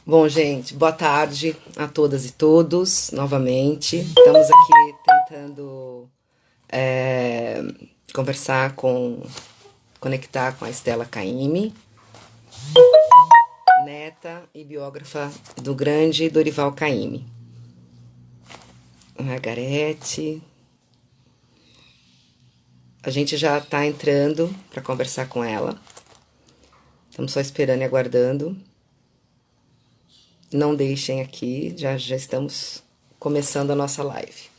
Bom, gente, boa tarde a todas e todos, novamente. Estamos aqui tentando é, conversar conectar com a Estela Caymmi, neta e biógrafa do grande Dorival Caymmi. Margarete, a gente já está entrando para conversar com ela. Estamos só esperando e aguardando. Não deixem aqui, já estamos começando a nossa live.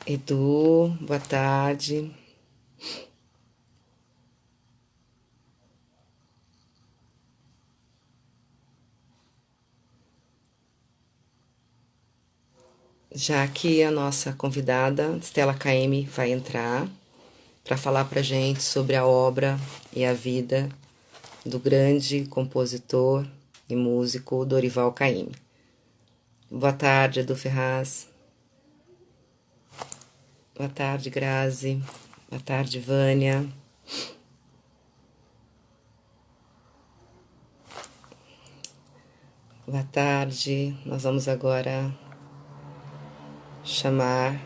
Edu, boa tarde. Já que a nossa convidada, Stella Caymmi, vai entrar para falar para gente sobre a obra e a vida do grande compositor e músico Dorival Caymmi. Boa tarde, Edu Ferraz. Boa tarde, Grazi. Boa tarde, Vânia. Boa tarde. Nós vamos agora chamar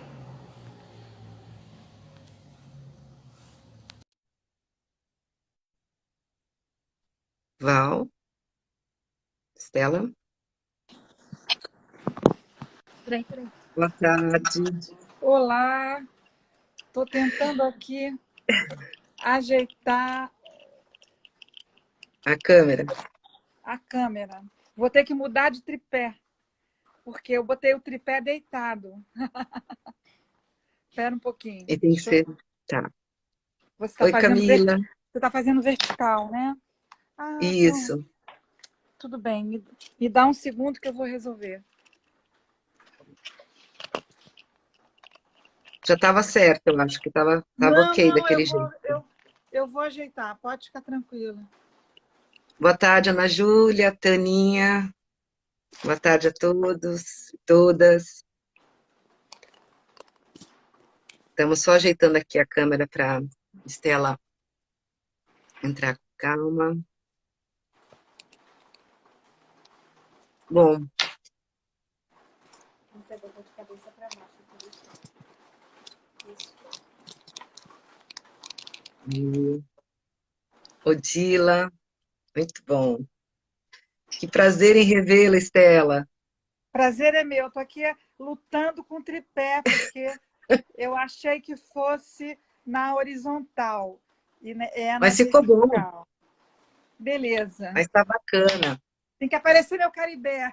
Val, Stella. Peraí, peraí. Boa tarde. Olá, estou tentando aqui ajeitar A câmera. a câmera. Vou ter que mudar de tripé, porque eu botei o tripé deitado. Espera um pouquinho. E tem que ser. Tá. Você está Oi, fazendo Camila. Você tá fazendo vertical, né? Ah, pronto. Isso. Tudo bem. Me dá um segundo que eu vou resolver. Já estava certo, eu acho que tava Não, ok não, daquele jeito. eu vou ajeitar. Pode ficar tranquila. Boa tarde, Ana Júlia, Taninha. Boa tarde a todos e todas. Estamos só ajeitando aqui a câmera para Estela entrar com calma. Bom, Você botou de cabeça para baixo. Isso. Odila, muito bom. Que prazer em revê-la, Estela. Prazer é meu. Estou aqui lutando com o tripé, porque eu achei que fosse na horizontal e é na Mas ficou bom, vertical. Beleza. mas está bacana. Tem que aparecer meu Caribé.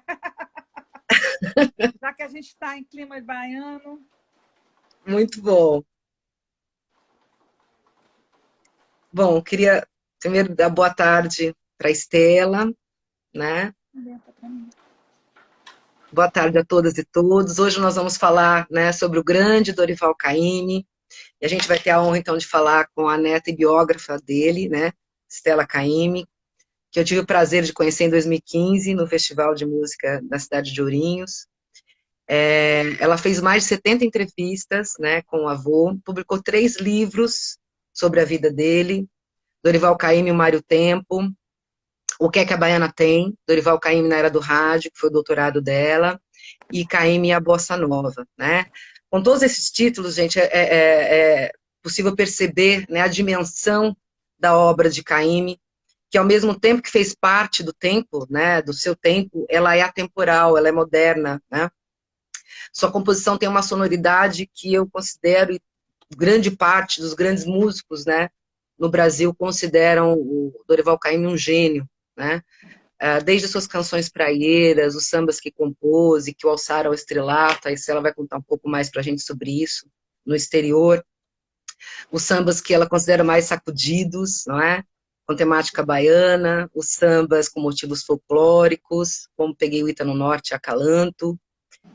Já que a gente está em clima baiano. Muito bom. Bom, queria primeiro dar boa tarde para Estela, né? Boa tarde a todas e todos. Hoje nós vamos falar, né, sobre o grande Dorival Caymmi. E a gente vai ter a honra, então, de falar com a neta e biógrafa dele, né, Stella Caymmi, que eu tive o prazer de conhecer em 2015 no Festival de Música da cidade de Ourinhos. Ela fez mais de 70 entrevistas, né, com o avô, publicou 3 livros sobre a vida dele, Dorival Caymmi, o Mário Tempo, O que é que a Baiana tem, Dorival Caymmi na Era do Rádio, que foi o doutorado dela, e Caymmi e a Bossa Nova, né? Com todos esses títulos, gente, é possível perceber, né, a dimensão da obra de Caymmi, que ao mesmo tempo que fez parte do tempo, né, do seu tempo, ela é atemporal, ela é moderna, né? Sua composição tem uma sonoridade que eu considero, e grande parte dos grandes músicos, né, no Brasil consideram o Dorival Caymmi um gênio, né? Desde suas canções praieiras, os sambas que compôs e que o alçaram ao estrelato, aí ela vai contar um pouco mais para a gente sobre isso, no exterior, os sambas que ela considera mais sacudidos, não é? Com temática baiana, os sambas com motivos folclóricos, como Peguei o Ita no Norte e Acalanto,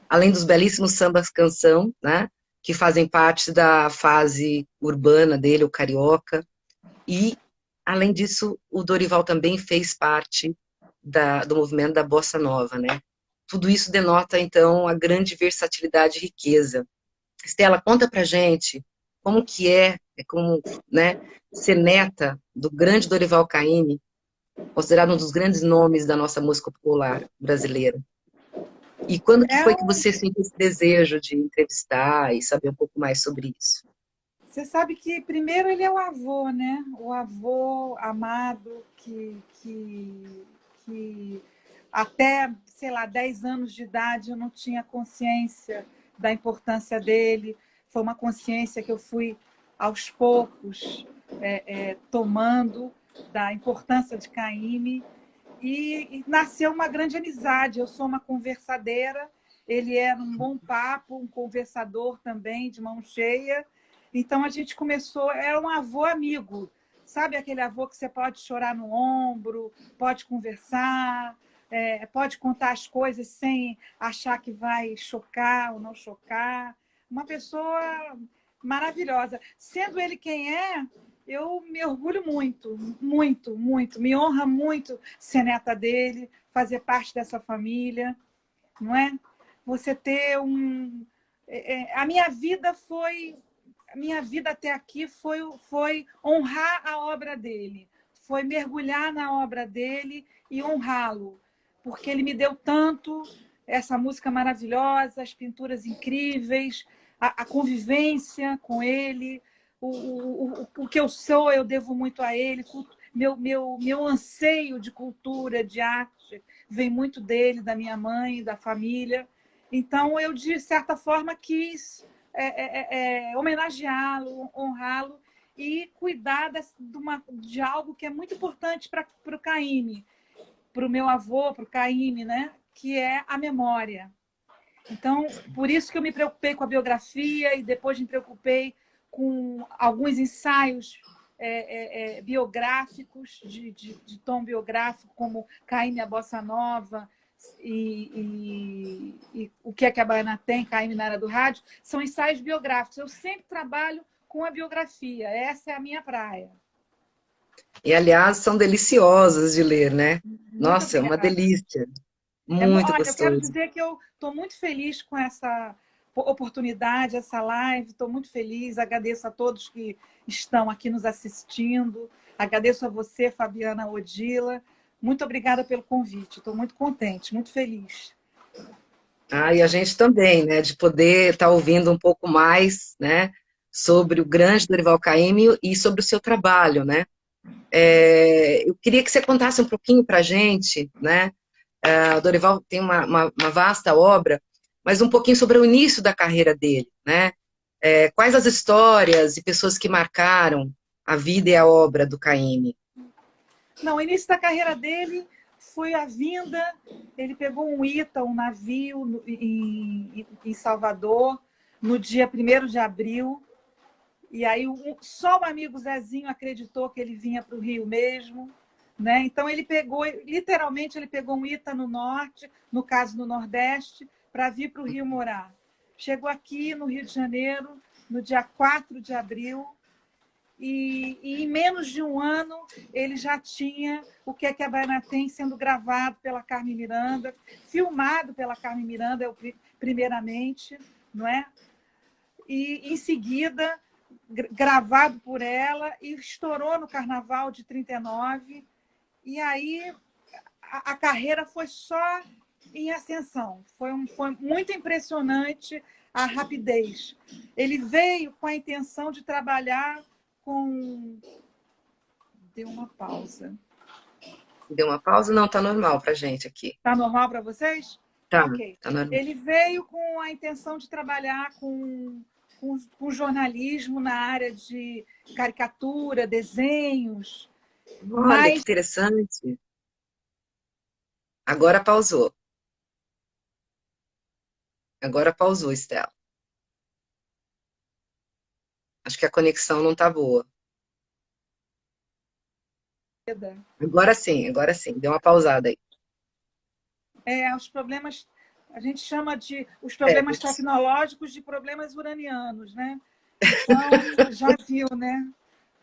além dos belíssimos sambas canção, né? Que fazem parte da fase urbana dele, o carioca, e, além disso, o Dorival também fez parte do movimento da Bossa Nova, né? Tudo isso denota, então, a grande versatilidade e riqueza. Estela, conta pra gente, como que é como, né, ser neta do grande Dorival Caymmi, considerado um dos grandes nomes da nossa música popular brasileira. E quando que É foi que você sentiu esse desejo de entrevistar e saber um pouco mais sobre isso? Você sabe que primeiro ele é o avô, né? O avô amado que até, sei lá, 10 anos de idade eu não tinha consciência da importância dele. Foi uma consciência que eu fui aos poucos tomando da importância de Caymmi e nasceu uma grande amizade. Eu sou uma conversadeira, ele era um bom papo, um conversador também, de mão cheia. Então a gente começou, era um avô amigo, sabe aquele avô que você pode chorar no ombro, pode conversar, pode contar as coisas sem achar que vai chocar ou não chocar. Uma pessoa maravilhosa. Sendo ele quem é, eu me orgulho muito, muito, muito. Me honra muito ser neta dele, fazer parte dessa família, não é? Você ter um. A minha vida foi a minha vida até aqui foi honrar a obra dele, foi mergulhar na obra dele e honrá-lo, porque ele me deu tanto, essa música maravilhosa, as pinturas incríveis, a convivência com ele, o que eu sou, eu devo muito a ele, meu anseio de cultura, de arte, vem muito dele, da minha mãe, da família. Então, eu, de certa forma, quis homenageá-lo, honrá-lo e cuidar de algo que é muito importante para o Caymmi, para o meu avô, para o Caymmi, né? Que é a memória. Então, por isso que eu me preocupei com a biografia e depois me preocupei com alguns ensaios biográficos, de tom biográfico, como Caymmi a Bossa Nova, e o que é que a Baiana tem, Caymmi na Era do Rádio, são ensaios biográficos. Eu sempre trabalho com a biografia, essa é a minha praia. E, aliás, são deliciosas de ler, né? Muito Nossa, é uma obrigada. delícia. Muito Olha, eu quero gostoso. dizer que eu estou muito feliz com essa oportunidade, essa live, estou muito feliz, agradeço a todos que estão aqui nos assistindo, agradeço a você, Fabiana Odila, muito obrigada pelo convite, estou muito contente, muito feliz. Ah, e a gente também, né, de poder estar ouvindo um pouco mais, né, sobre o grande Dorival Caymmi e sobre o seu trabalho, né? Eu queria que você contasse um pouquinho para a gente, né? O Dorival tem uma vasta obra, mas um pouquinho sobre o início da carreira dele, né? Quais as histórias e pessoas que marcaram a vida e a obra do Caymmi? Não, o início da carreira dele foi a vinda, ele pegou um ITA, um navio em Salvador, no dia 1º de abril, e aí só o amigo Zezinho acreditou que ele vinha para o Rio mesmo, né? Então ele pegou, literalmente, ele pegou um ITA no norte, no caso no Nordeste, para vir para o Rio morar. Chegou aqui no Rio de Janeiro, no dia 4 de abril, e em menos de um ano ele já tinha O Que é que a Baiana Tem sendo gravado pela Carmen Miranda, filmado pela Carmen Miranda, primeiramente, não é? E em seguida gravado por ela e estourou no Carnaval de 39. E aí a carreira foi só em ascensão. Foi muito impressionante a rapidez. Ele veio com a intenção de trabalhar com... Deu uma pausa. Deu uma pausa? Não, tá normal pra gente aqui. Está normal para vocês? Tá, Ok. tá normal. Ele veio com a intenção de trabalhar com jornalismo na área de caricatura, desenhos, Olha, que mas interessante. Agora pausou. Agora pausou, Estela. Acho que a conexão não tá boa. Agora sim. Deu uma pausada aí. os problemas, a gente chama de os problemas Técnicos. tecnológicos de problemas uranianos, né? Então, já viu, né?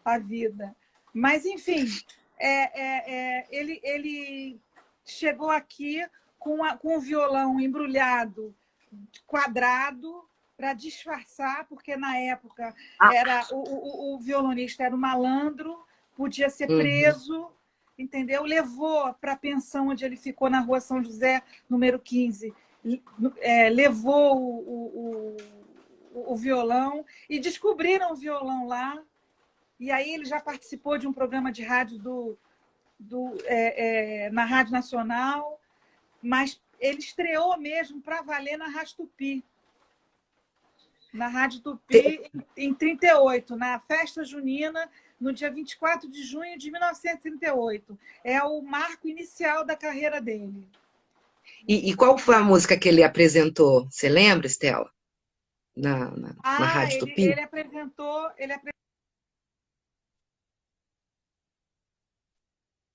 A vida. Mas, enfim, ele chegou aqui com o violão embrulhado, quadrado, para disfarçar, porque na época Ah, era o violonista era um malandro, podia ser uhum. preso, entendeu? Levou para a pensão onde ele ficou na Rua São José, número 15, levou o violão e descobriram o violão lá. E aí ele já participou de um programa de rádio na Rádio Nacional, mas ele estreou mesmo para valer na Rádio Tupi. Na Rádio Te- Tupi, em 38, na festa junina, no dia 24 de junho de 1938. É o marco inicial da carreira dele. E qual foi a música que ele apresentou? Você lembra, Estela? Na Ah, Rádio ele, Tupi? ele apresentou, ele A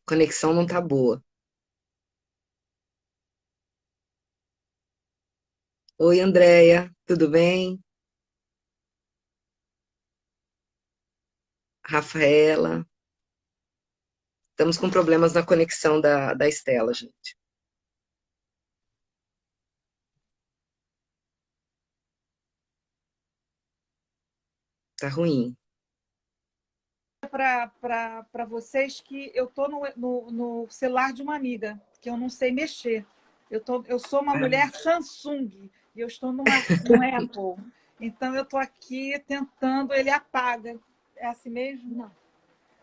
conexão não tá boa. Oi, Andréia, tudo bem? Rafaela. Estamos com problemas na conexão da Estela, gente. Tá ruim. para vocês que eu estou no celular de uma amiga, que eu não sei mexer. Eu sou uma mulher Samsung e eu estou no Apple. Então, eu estou aqui tentando, ele apaga. É assim mesmo? Não.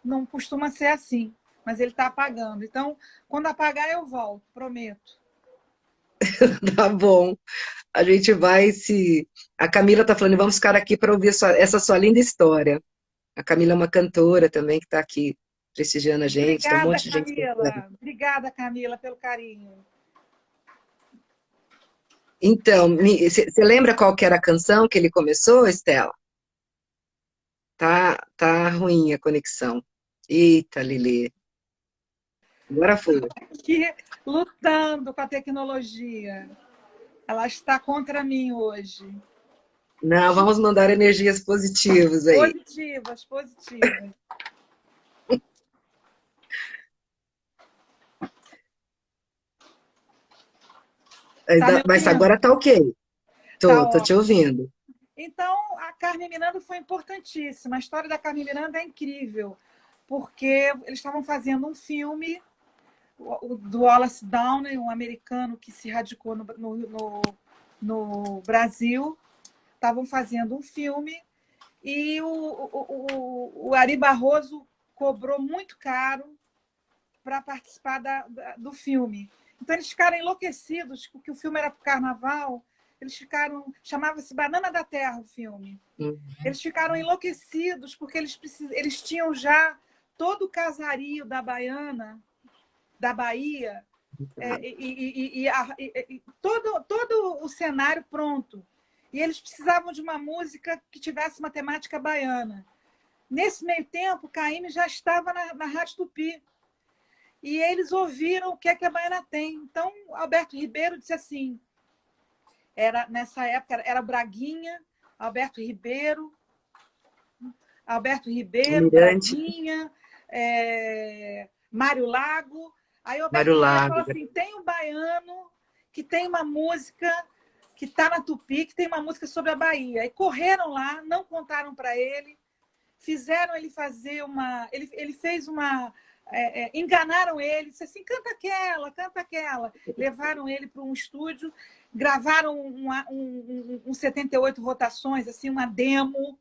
Não costuma ser assim, mas ele está apagando. Então, quando apagar, eu volto, prometo. Tá bom. A gente vai se. A Camila tá falando, vamos ficar aqui para ouvir essa sua linda história. A Camila é uma cantora também que está aqui prestigiando a gente. Tem um Obrigada, monte de gente bacana. Camila. Obrigada, Camila, pelo carinho. Então, você lembra qual que era a canção que ele começou, Estela? Tá ruim a conexão. Eita, Lili. Agora foi. Aqui lutando com a tecnologia. Ela está contra mim hoje. Não, vamos mandar energias positivas aí. Positivas, positivas. Tá me Mas ouvindo? agora tá ok. Tá Tô te ótimo. ouvindo. Então, a Carmen Miranda foi importantíssima. A história da Carmen Miranda é incrível, porque eles estavam fazendo um filme do Wallace Downey, um americano que se radicou no Brasil. Estavam fazendo um filme e o Ari Barroso cobrou muito caro para participar do filme. Então, eles ficaram enlouquecidos, porque o filme era para o carnaval. Eles ficaram. Chamava-se Banana da Terra o filme. Hum. Eles ficaram enlouquecidos, porque eles tinham já todo o casario da baiana, da Bahia, todo o cenário pronto. E eles precisavam de uma música que tivesse uma temática baiana. Nesse meio tempo, Caymmi já estava na Rádio Tupi. E eles ouviram o que é que a baiana tem. Então, Alberto Ribeiro disse assim, nessa época, era Braguinha, Alberto Ribeiro, Almirante, Braguinha, Mário Lago. Aí o Mário Alberto Ribeiro falou Lago. assim, tem um baiano que tem uma música que está na Tupi, que tem uma música sobre a Bahia. E correram lá, não contaram para ele, fizeram ele fazer uma... Ele fez uma... enganaram ele, disse assim, canta aquela, canta aquela. Levaram ele para um estúdio, gravaram um 78 rotações, assim, a demo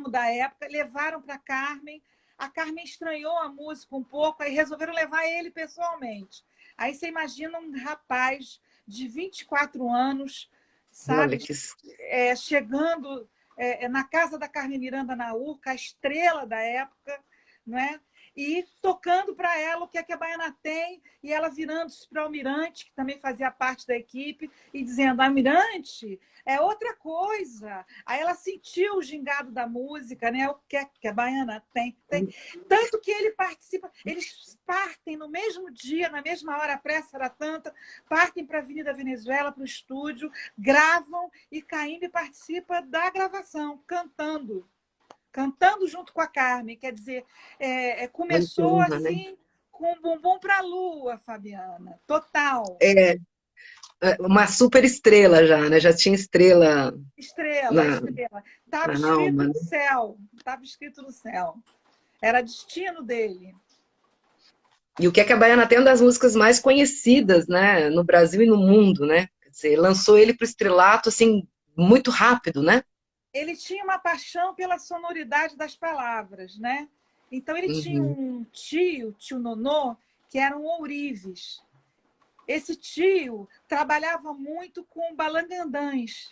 da época, levaram para a Carmen estranhou a música um pouco, aí resolveram levar ele pessoalmente. Aí você imagina um rapaz de 24 anos, Olha sabe, que. chegando na casa da Carmen Miranda na Urca, a estrela da época, não é? E tocando para ela o que é que a baiana tem, e ela virando-se para o Almirante, que também fazia parte da equipe, e dizendo, Almirante, é outra coisa. Aí ela sentiu o gingado da música, né? O que é que a baiana tem. Tanto que ele participa, eles partem no mesmo dia, na mesma hora, a pressa era tanta, partem para a Avenida Venezuela, para o estúdio, gravam, e Caymmi participa da gravação, cantando junto com a Carmen. Quer dizer, Muita começou honra, né? assim com bumbum para a lua, Fabiana, total. É, uma super estrela já, né? Já tinha estrela Estrela, na, estrela. Estava na escrito alma, no né? céu. Estava escrito no céu. Era destino dele. E o que é que a Baiana tem é uma das músicas mais conhecidas, né? No Brasil e no mundo, né? Quer dizer, lançou ele para o estrelato, assim, muito rápido, né? Ele tinha uma paixão pela sonoridade das palavras, né? Então ele tinha Uhum. um tio Nonô, que era um ourives. Esse tio trabalhava muito com balangandãs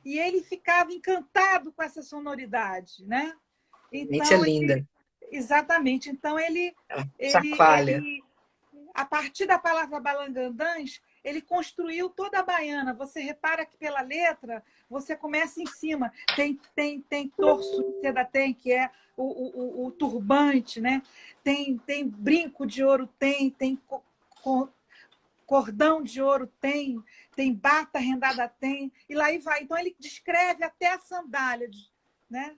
e ele ficava encantado com essa sonoridade, né? Realmente é Então linda. ele, exatamente. Então Ela ele, chacoalha. ele a partir da palavra balangandãs, ele construiu toda a baiana. Você repara que pela letra, você começa em cima. Tem torso de seda, tem, que é o turbante, né? Tem brinco de ouro, tem cordão de ouro, tem bata rendada, tem, e lá e vai. Então ele descreve até a sandália, né?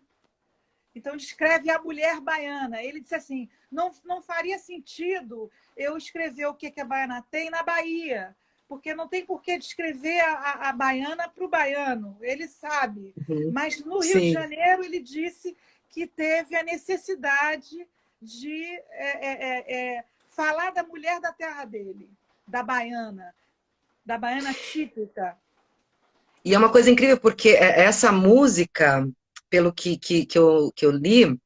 Então, descreve a mulher baiana. Ele disse assim: não faria sentido eu escrever o que a baiana tem na Bahia, porque não tem por que descrever a baiana para o baiano, ele sabe. Uhum. Mas no Rio de Sim. Janeiro, ele disse que teve a necessidade de falar da mulher da terra dele, da baiana típica. E é uma coisa incrível, porque essa música, pelo que eu li,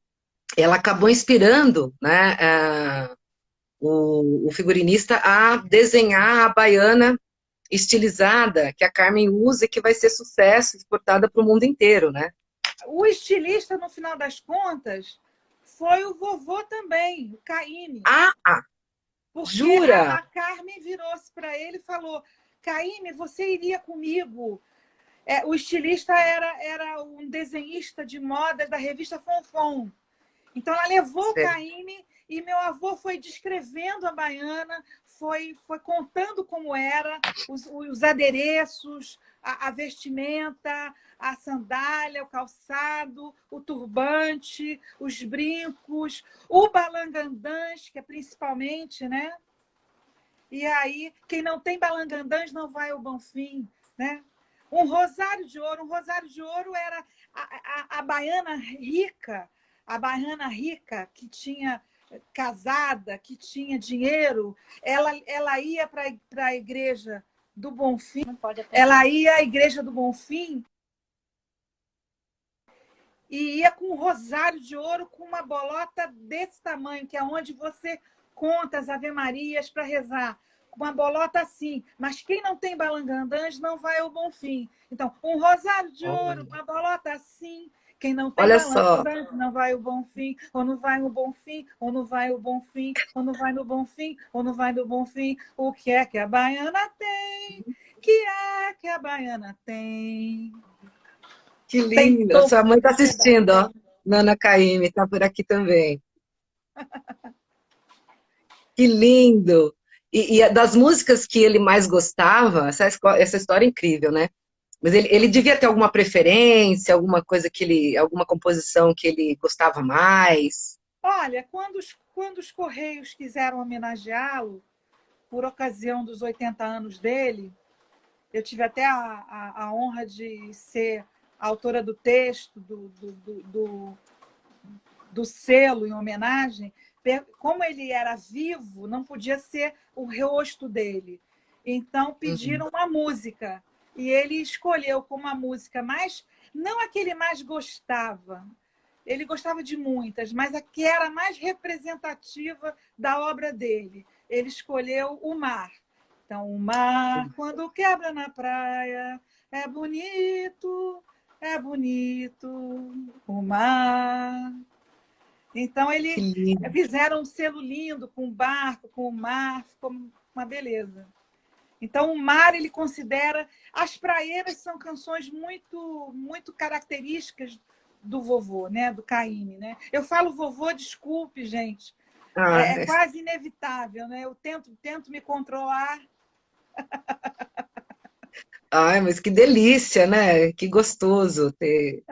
ela acabou inspirando, né, o figurinista a desenhar a baiana estilizada que a Carmen usa e que vai ser sucesso, exportada para o mundo inteiro, né? O estilista, no final das contas, foi o vovô também, o Caíme. Ah, Porque jura? a Carmen virou-se para ele e falou: Caíme, você iria comigo? O estilista era um desenhista de modas da revista Fonfon. Então, ela levou o Sei. Caíme e meu avô foi descrevendo a baiana, foi contando como era, os adereços, a vestimenta, a sandália, o calçado, o turbante, os brincos, o balangandãs, que é principalmente, né? E aí, quem não tem balangandãs não vai ao Bonfim, né? Um rosário de ouro era a baiana rica, a baiana rica que tinha casada, que tinha dinheiro, ela ia para a igreja do Bonfim, ela ia à igreja do Bonfim e ia com um rosário de ouro com uma bolota desse tamanho, que é onde você conta as ave-marias para rezar. Com uma bolota assim. Mas quem não tem balangandãs não vai ao Bonfim. Então, um rosário de ouro, uma bolota assim. Quem não tem Olha só, balangandãs não vai ao Bonfim, ou não vai no Bonfim, ou não vai ao Bonfim, ou não vai no Bonfim, ou não vai no Bonfim. O que é que a baiana tem? Que é que a baiana tem? que Tem lindo. Sua torso mãe está de seda, assistindo, ó. tem. Nana Caymmi está por aqui também. Que lindo! E das músicas que ele mais gostava, essa história é incrível, né? Mas ele devia ter alguma preferência, alguma coisa alguma composição que ele gostava mais. Olha, quando os Correios quiseram homenageá-lo, por ocasião dos 80 anos dele, eu tive até a honra de ser a autora do texto, do selo em homenagem. Como ele era vivo, não podia ser o rosto dele. Então, Uhum. pediram uma música. E ele escolheu como a música mais, não a que ele mais gostava, ele gostava de muitas, mas a que era mais representativa da obra dele. Ele escolheu o mar. Então, o mar, quando quebra na praia, é bonito, o mar. Então, Que ele lindo. fizeram um selo lindo com o barco, com o mar, ficou uma beleza. Então, o mar, ele considera... As praeiras são canções muito características do vovô, né? Do Caymmi, né? Eu falo vovô, desculpe, gente. Ah, É quase inevitável, né? Eu tento me controlar. ai, mas que delícia, né? Que gostoso ter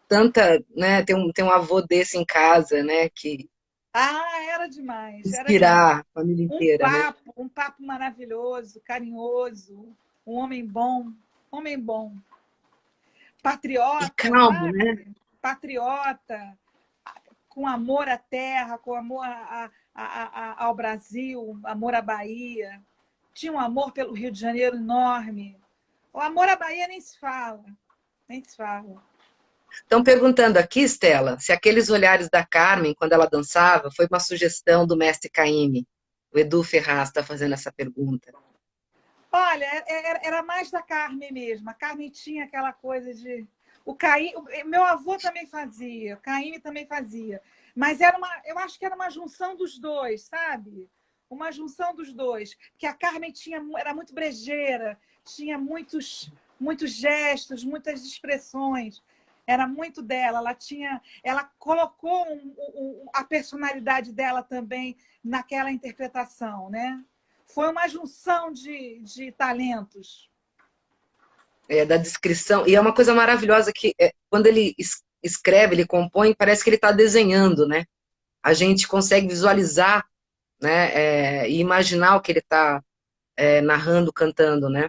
tanta, né? Ter um avô desse em casa, né? Que Ah, era demais, era demais. inspirar a família inteira, né? um papo maravilhoso, carinhoso, um homem bom, E patriota, calmo, né? sabe? Patriota, com amor à terra, com amor ao Brasil, amor à Bahia. Tinha um amor pelo Rio de Janeiro enorme. O amor à Bahia nem se fala, nem se fala. Estão perguntando aqui, Estela, se aqueles olhares da Carmen, quando ela dançava, foi uma sugestão do mestre Caymmi. O Edu Ferraz está fazendo essa pergunta. Olha, era mais da Carmen mesmo. A Carmen tinha aquela coisa de... Meu avô também fazia, o Caymmi também fazia. Mas eu acho que era uma junção dos dois, sabe? Uma junção dos dois. Que a Carmen era muito brejeira, tinha muitos gestos, muitas expressões. Era muito dela. Ela colocou a personalidade dela também naquela interpretação, né? Foi uma junção de talentos. Da descrição. E é uma coisa maravilhosa que quando ele escreve, ele compõe, parece que ele está desenhando, né? A gente consegue visualizar, né? E imaginar o que ele está narrando, cantando, né?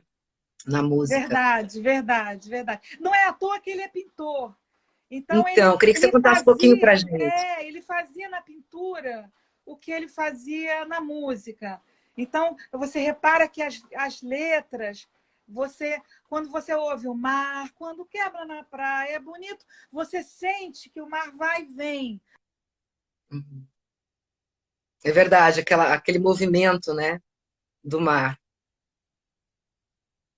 Na música. Verdade, verdade, verdade. Não é à toa que ele é pintor. Então, Então, eu queria que você contasse um pouquinho para a gente. ele fazia na pintura o que ele fazia na música. Então, você repara que as letras, quando você ouve o mar, quando quebra na praia, é bonito, você sente que o mar vai e vem. É verdade, aquele movimento, né, do mar.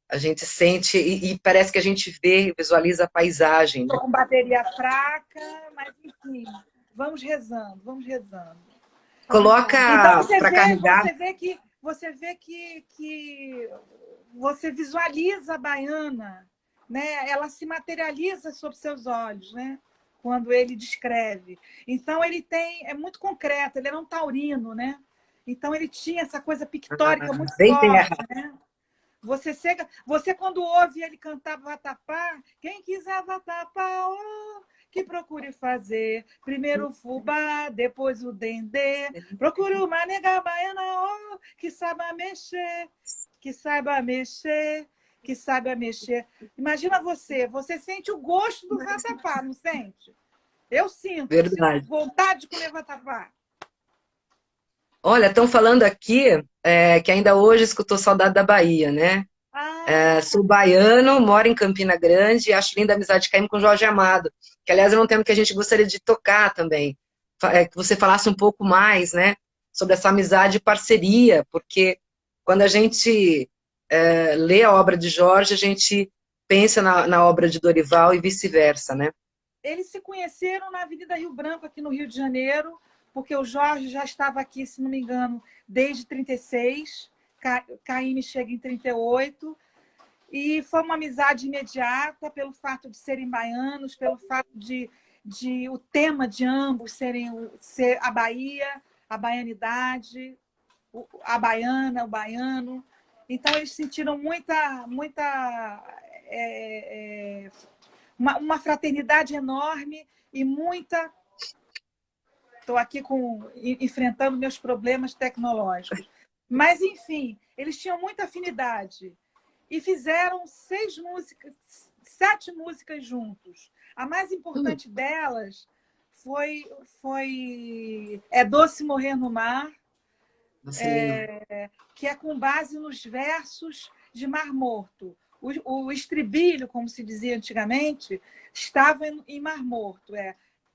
A gente sente e parece que a gente vê, visualiza a paisagem. Estou com bateria fraca, mas enfim, vamos rezando, vamos rezando. Então Coloca para carregar. você vê que você visualiza a baiana, né? Ela se materializa sob seus olhos, né? Quando ele descreve. Então é muito concreto, ele era um taurino, né? Então ele tinha essa coisa pictórica muito Bem forte, terra. né? Você quando ouve ele cantar vatapá, quem quiser vatapá, oh, que procure fazer primeiro o fubá, depois o dendê, procure uma nega baiana, oh, que saiba mexer, que saiba mexer, que saiba mexer. Imagina você sente o gosto do vatapá, não sente? Eu sinto vontade de comer vatapá. Olha, estão falando aqui que ainda hoje escutou Saudade da Bahia, né? Sou baiano, moro em Campina Grande e acho linda a amizade de Caymmi com Jorge Amado, que aliás é um tema que a gente gostaria de tocar também. Que você falasse um pouco mais, né, sobre essa amizade e parceria, porque quando a gente lê a obra de Jorge, a gente pensa na obra de Dorival e vice-versa, né? Eles se conheceram na Avenida Rio Branco, aqui no Rio de Janeiro, porque o Jorge já estava aqui, se não me engano, desde 36, Caymmi chega em 38, e foi uma amizade imediata pelo fato de serem baianos, pelo fato de o tema de ambos ser a Bahia, a baianidade, a baiana, o baiano. Então, eles sentiram uma fraternidade enorme e muita... Estou aqui enfrentando meus problemas tecnológicos. Mas, enfim, eles tinham muita afinidade e fizeram 7 músicas juntos. A mais importante delas foi É Doce Morrer no Mar, que é com base nos versos de Mar Morto. O estribilho, como se dizia antigamente, estava em Mar Morto.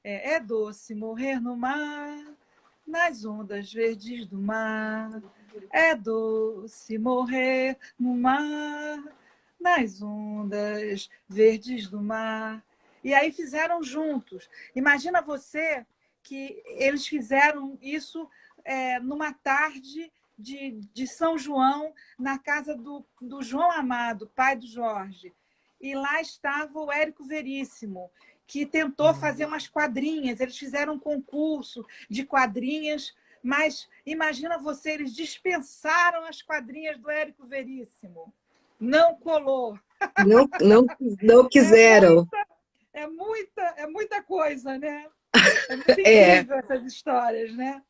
É doce morrer no mar, nas ondas verdes do mar. É doce morrer no mar, nas ondas verdes do mar. E aí fizeram juntos. Imagina você que eles fizeram isso numa tarde de São João, na casa do João Amado, pai do Jorge. E lá estava o Érico Veríssimo, que tentou fazer umas quadrinhas. Eles fizeram um concurso de quadrinhas, mas imagina você, eles dispensaram as quadrinhas do Érico Veríssimo. Não colou. Não quiseram. É muita coisa, né? É muito incrível essas histórias, né?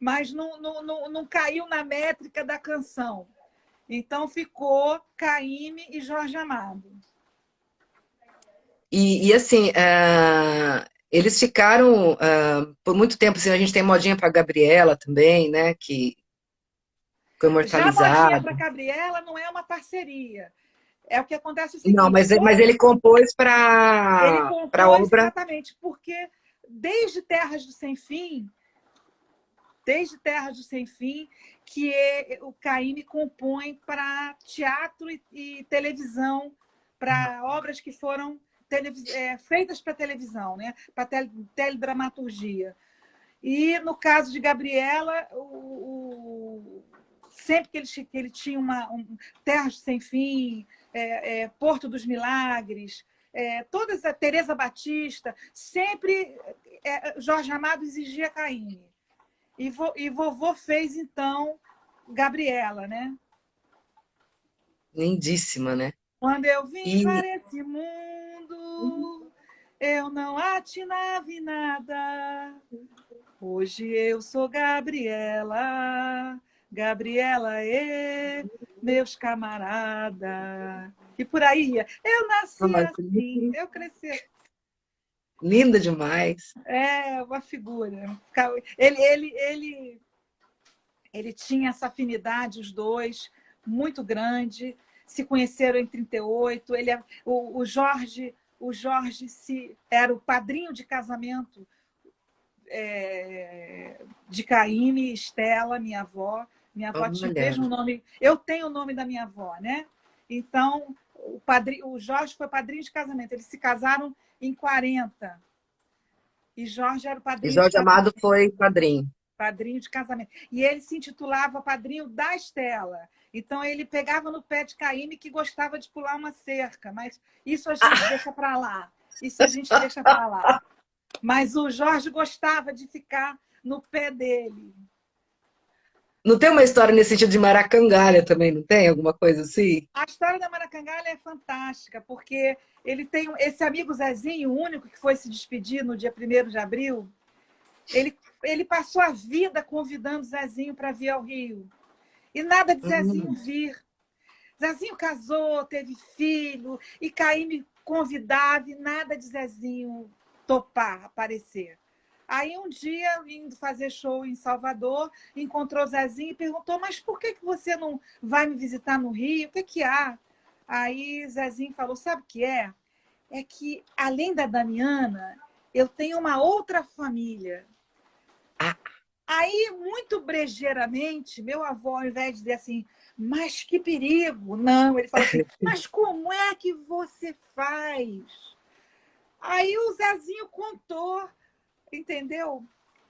mas não caiu na métrica da canção. Então ficou Caymmi e Jorge Amado. E assim, eles ficaram por muito tempo, assim, a gente tem modinha para Gabriela também, né, que ficou Já Modinha para imortalizado. Gabriela não é uma parceria. É o que acontece o Não, seguinte, mas ele compôs ele para a compôs obra. exatamente porque desde Terras do Sem Fim, desde Terras do Sem Fim, que o Caymmi compõe para teatro e televisão, para obras que foram feitas para televisão, né? Para teledramaturgia. E no caso de Gabriela, sempre que ele tinha Terras Sem Fim, Porto dos Milagres, todas a Teresa Batista, sempre Jorge Amado exigia Caymmi. E vovô fez, então, Gabriela, né? Lindíssima, né? Quando eu vim E para esse mundo, eu não atinava em nada. Hoje eu sou Gabriela, Gabriela e meus camaradas. E por aí ia. Eu nasci nossa, assim, eu cresci. linda demais. É uma figura. Ele tinha essa afinidade, os dois, muito grande. Se conheceram em 38. O Jorge era o padrinho de casamento de Caymmi e Estela, minha avó. Minha avó tinha o Olha, mesmo nome. Eu tenho o nome da minha avó, né? Então, o Jorge foi padrinho de casamento. Eles se casaram em 40. E Jorge era o e padrinho de Jorge casamento. Amado foi padrinho. Padrinho de casamento. E ele se intitulava padrinho da Estela. Então, ele pegava no pé de Caymmi que gostava de pular uma cerca. Mas isso a gente deixa para lá. Isso a gente deixa para lá. Mas o Jorge gostava de ficar no pé dele. Não tem uma história nesse sentido de Maracangalha também, não tem? Alguma coisa assim? A história da Maracangalha é fantástica, porque ele tem esse amigo Zezinho, o único que foi se despedir no dia 1º de abril, ele passou a vida convidando Zezinho para vir ao Rio. E nada de Zezinho Hum. vir. Zezinho casou, teve filho, e Caymmi convidava, e nada de Zezinho topar, aparecer. Aí um dia, indo fazer show em Salvador, encontrou Zezinho e perguntou: mas por que você não vai me visitar no Rio? O que há? Aí Zezinho falou: sabe o que é? É que, além da Damiana, eu tenho uma outra família. Ah, Aí, muito brejeiramente, meu avô, ao invés de dizer assim, mas que perigo, não, ele falou assim, mas como é que você faz? Aí o Zezinho contou, entendeu?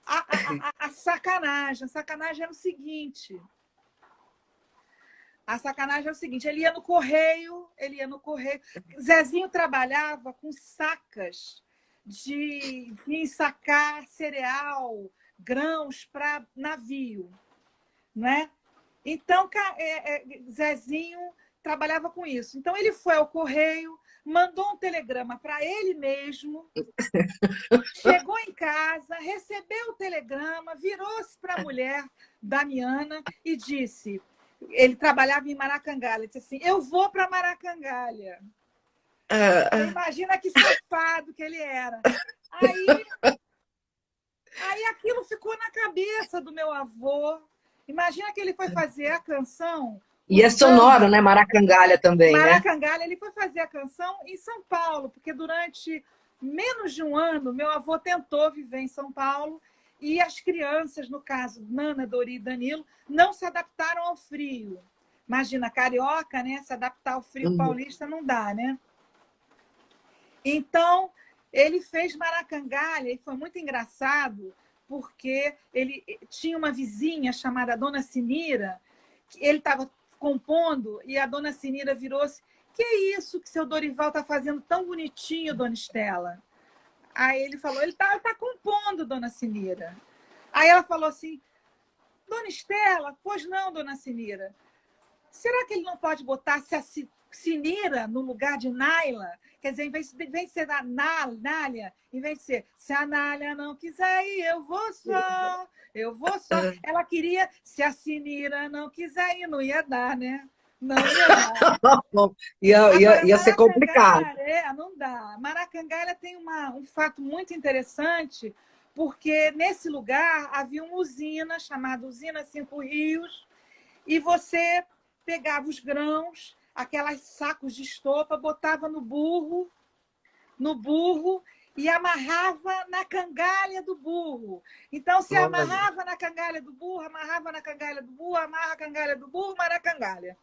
A sacanagem. A sacanagem era o seguinte. A sacanagem é o seguinte, ele ia no correio. Zezinho trabalhava com sacas de sacar cereal, grãos para navio, né? Então, Zezinho trabalhava com isso. Então, ele foi ao correio, mandou um telegrama para ele mesmo, chegou em casa, recebeu o telegrama, virou-se para a mulher, Damiana, e disse... Ele trabalhava em Maracangalha. Ele disse assim, eu vou para Maracangalha. Você imagina que safado que ele era. Aí aquilo ficou na cabeça do meu avô. Imagina que ele foi fazer a canção e é sonoro, usando né? Maracangalha também, né? Maracangalha. Ele foi fazer a canção em São Paulo, porque durante menos de um ano, meu avô tentou viver em São Paulo e as crianças, no caso, Nana, Dori e Danilo, não se adaptaram ao frio. Imagina, carioca, né? Se adaptar ao frio Uhum. paulista não dá, né? Então, ele fez Maracangalha e foi muito engraçado, porque ele tinha uma vizinha chamada Dona Sinira, que ele estava compondo e a Dona Sinira virou-se: que é isso que seu Dorival está fazendo tão bonitinho, Dona Estela? Aí ele falou: ele está compondo, Dona Sinira. Aí ela falou assim: Dona Estela, pois não, Dona Sinira. Será que ele não pode botar Sinira no lugar de Naila. Quer dizer, em vez de ser Nália, em vez de ser se a Nália não quiser ir, eu vou só, eu vou só. Ela queria, se a Sinira não quiser ir, não ia dar, né? Não ia dar. Agora, Ia ser complicado. Maracangalha, não dá. Maracangalha tem um fato muito interessante, porque nesse lugar havia uma usina chamada Usina Cinco Rios, e você pegava os grãos, aquelas sacos de estopa, botava no burro e amarrava na cangalha do burro. Então, se amarrava na cangalha do burro, amarrava na cangalha do burro, amarra a cangalha do burro, Maracangalha.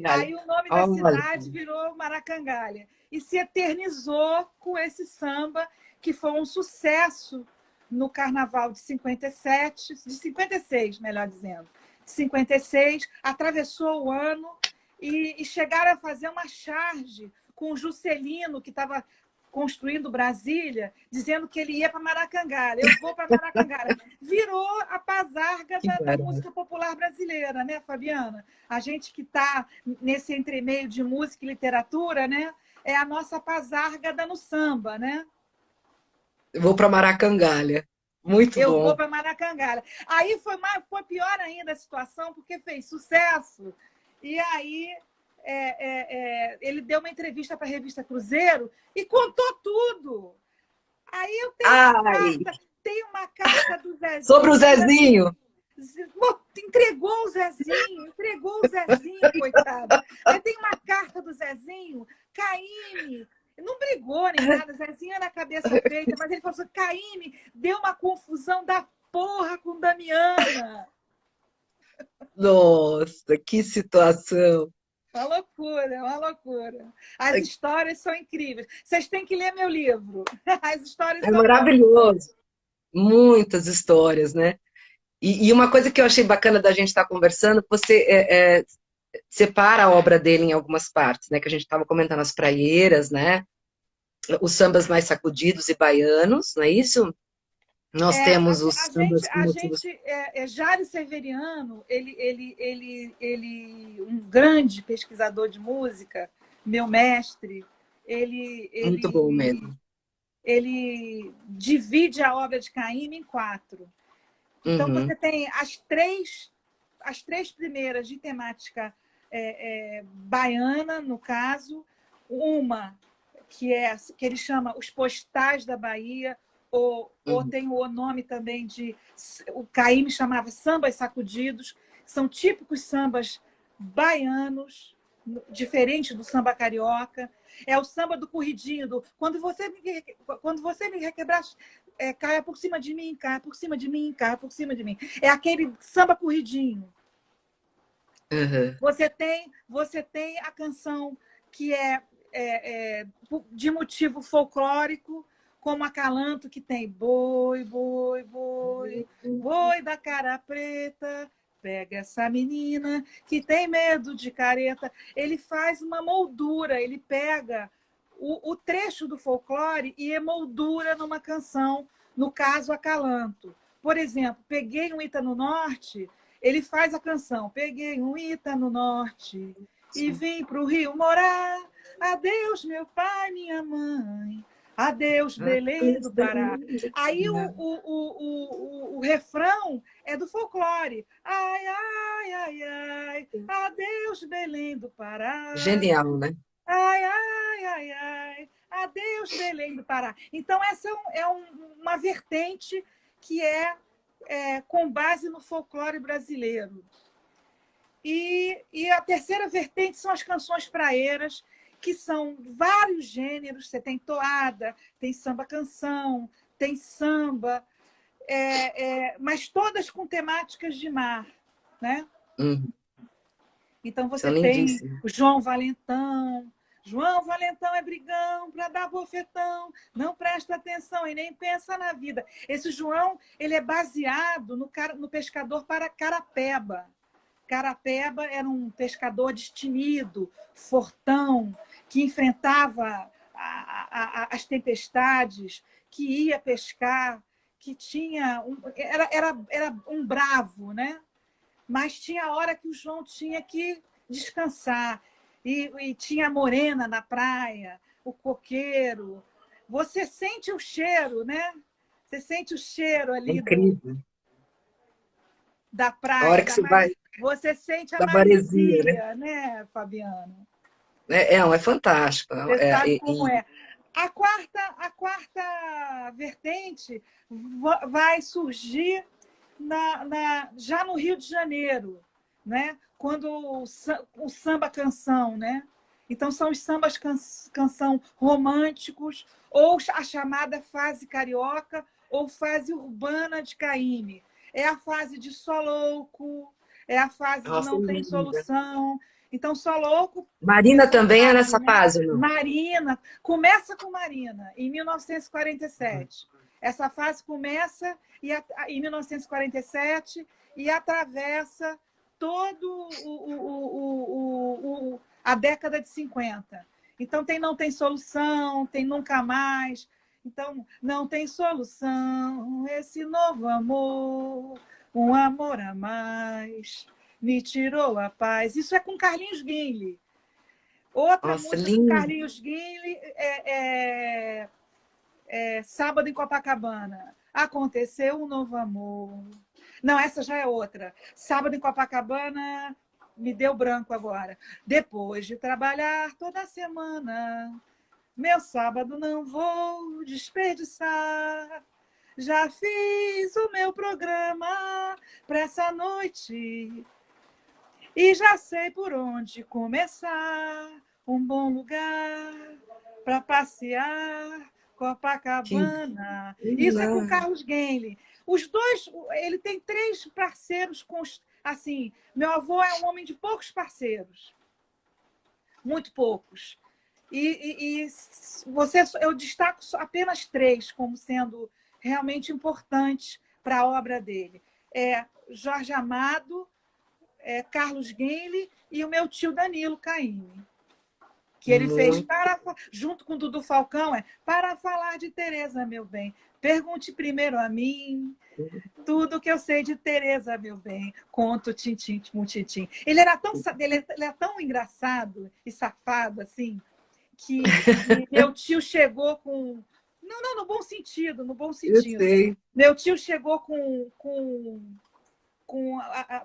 Aí o nome da cidade virou Maracangalha. E se eternizou com esse samba, que foi um sucesso no Carnaval de 57, de 56, melhor dizendo. De 56, atravessou o ano e chegaram a fazer uma charge com o Juscelino, que estava construindo Brasília, dizendo que ele ia para Maracangalha. Eu vou para Maracangalha. Virou a pazarga da música popular brasileira, né, Fabiana? A gente que está nesse entremeio de música e literatura, né, é a nossa pazarga no samba, né? Eu vou para Maracangalha. Muito Eu bom. vou para Maracangalha. Aí foi pior ainda a situação, porque fez sucesso. E aí ele deu uma entrevista para a revista Cruzeiro e contou tudo. Aí eu tenho uma carta do Zezinho. Sobre o Zezinho. Entregou o Zezinho, coitado. Aí tem uma carta do Zezinho, Caymmi, não brigou nem nada, Zezinho era cabeça feita, mas ele falou assim, Caymmi deu uma confusão da porra com Damiana. Nossa, que situação. Uma loucura, uma loucura. As histórias são incríveis. Vocês têm que ler meu livro. As histórias são maravilhoso. Muitas histórias, né? E uma coisa que eu achei bacana da gente estar conversando, você separa a obra dele em algumas partes, né? Que a gente estava comentando as praieiras, né? Os sambas mais sacudidos e baianos, não é isso? Nós temos os sambas com motivos... Jário Severiano, um grande pesquisador de música, meu mestre, Muito bom mesmo. Ele divide a obra de Caymmi em 4. Então, você tem as três primeiras de temática baiana, no caso, uma que ele chama Os Postais da Bahia, ou tem o nome também o Caymmi chamava Sambas Sacudidos, que são típicos sambas baianos, diferente do samba carioca. É o samba do corridinho, quando você me requebrar, caia por cima de mim, caia por cima de mim, caia por cima de mim. É aquele samba corridinho. Você tem a canção que de motivo folclórico, como Acalanto, que tem boi, boi, boi, boi da cara preta, pega essa menina que tem medo de careta. Ele faz uma moldura, ele pega o trecho do folclore e emoldura numa canção, no caso, Acalanto. Por exemplo, Peguei um Ita no Norte, ele faz a canção Peguei um Ita no Norte e vim para o Rio morar. Adeus, meu pai, minha mãe. Adeus, Belém do Pará. Aí o refrão é do folclore. Ai, ai, ai, ai. Adeus, Belém do Pará. Genial, né? Ai, ai, ai, ai. Adeus, Belém do Pará. Então, essa uma vertente que com base no folclore brasileiro. E a terceira vertente são as canções praeiras, que são vários gêneros. Você tem toada, tem samba-canção, tem samba, mas todas com temáticas de mar, né? Então, você tem o João Valentão. João Valentão é brigão para dar bofetão, não presta atenção e nem pensa na vida. Esse João, ele é baseado no pescador Carapeba. Carapeba era um pescador destemido, fortão, que enfrentava as tempestades, que ia pescar, que tinha era um bravo, né? Mas tinha a hora que o João tinha que descansar. e tinha a morena na praia, o coqueiro. Você sente o cheiro, né? Você sente o cheiro É ali incrível. da A praia, hora que você vai você sente a da maresia, né? maresia, né, Fabiano? É fantástico. Você sabe como é. A quarta vertente vai surgir já no Rio de Janeiro, né? Quando o samba canção, né? Então são os sambas canção românticos, ou a chamada fase carioca, ou fase urbana de Caymmi. É a fase de Só Louco, é a fase de Nossa, Não Tem linda. Solução. Então, Só Louco, o Marina pessoal também é sabe, nessa né? fase, ou não? Marina, começa com Marina, em 1947. Essa fase começa em 1947 e atravessa todo a década de 50. Então, Não Tem Solução, tem Nunca Mais. Então, não tem solução esse novo amor, um amor a mais, me tirou a paz. Isso é com Carlinhos Guinle. Outra Nossa, música com lindo. Carlinhos Guinle Sábado em Copacabana. Aconteceu um novo amor. Não, essa já é outra. Sábado em Copacabana, me deu branco agora. Depois de trabalhar toda semana, meu sábado não vou desperdiçar. Já fiz o meu programa para essa noite e já sei por onde começar. Um bom lugar para passear, Que Copacabana. Isso é com linda. Carlos Guenle. Os dois, ele tem 3 parceiros. Assim, meu avô é um homem de poucos parceiros, muito poucos. Eu destaco apenas 3 como sendo realmente importantes para a obra dele. Jorge Amado, Carlos Guenle e o meu tio Danilo Caymmi, que ele fez Muito. junto com o Dudu Falcão, para falar de Tereza, meu bem. Pergunte primeiro a mim tudo que eu sei de Tereza, meu bem. Conto tintim, tintim. Ele é tão engraçado e safado assim que meu tio chegou com... Não, no bom sentido, no bom Eu sentido. sei. Meu tio chegou com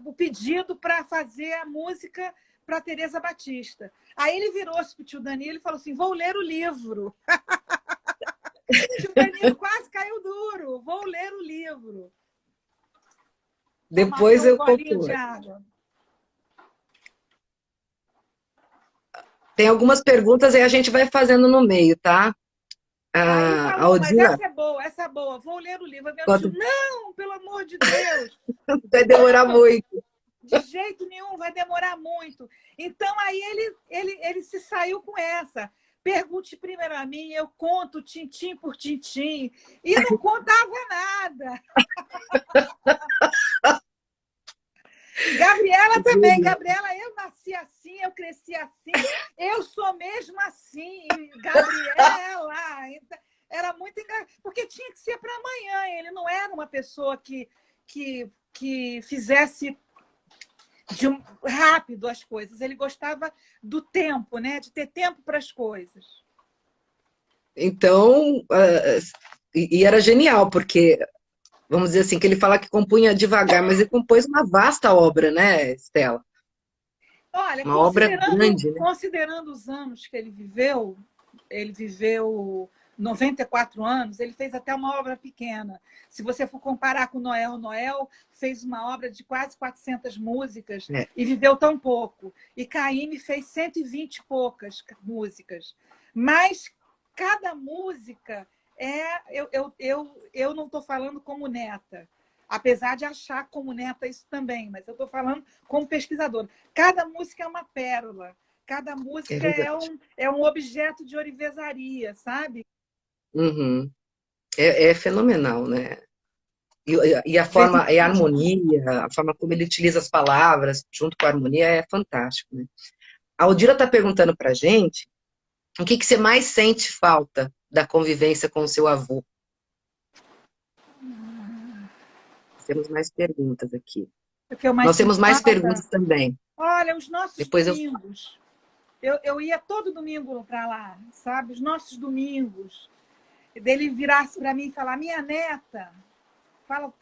o pedido para fazer a música para Tereza Batista. Aí ele virou-se para o tio Danilo e falou assim: vou ler o livro. O tio Danilo quase caiu duro. Vou ler o livro. Tomar Depois um eu golinho de concluo. água. Tem algumas perguntas e a gente vai fazendo no meio, tá? Aí A falou, mas Odila, essa é boa, vou ler o livro. Meu tio, quando não, pelo amor de Deus, vai demorar muito. de jeito nenhum, vai demorar muito. Então, aí ele se saiu com essa. Pergunte primeiro a mim, eu conto tintim por tintim. E não contava nada. Gabriela também. Gabriela, eu nasci assim, eu cresci assim, eu sou mesmo assim. E Gabriela, era muito engraçado. Porque tinha que ser para amanhã. Ele não era uma pessoa que fizesse rápido as coisas. Ele gostava do tempo, né? De ter tempo para as coisas. Então, e era genial, porque, vamos dizer assim, que ele fala que compunha devagar, mas ele compôs uma vasta obra, né, Estela? Olha, Uma obra grande, né? considerando os anos que ele viveu 94 anos, ele fez até uma obra pequena. Se você for comparar com Noel fez uma obra de quase 400 músicas É. e viveu tão pouco. E Caymmi fez 120 e poucas músicas. Mas cada música eu não estou falando como neta, apesar de achar como neta isso também, mas eu estou falando como pesquisadora. Cada música é uma pérola, cada música é um objeto de orivesaria, sabe? Uhum. É fenomenal, né? E a De vez em forma, e a quando. harmonia, a forma como ele utiliza as palavras junto com a harmonia é fantástico, né? A Odila está perguntando para a gente o que você mais sente falta da convivência com o seu avô. Temos mais perguntas aqui. O que eu mais Nós temos sinto mais falta? perguntas também. Olha, os nossos Depois eu domingos. Eu ia todo domingo para lá, sabe? Os nossos domingos. Dele virasse para mim e falar, minha neta, fala,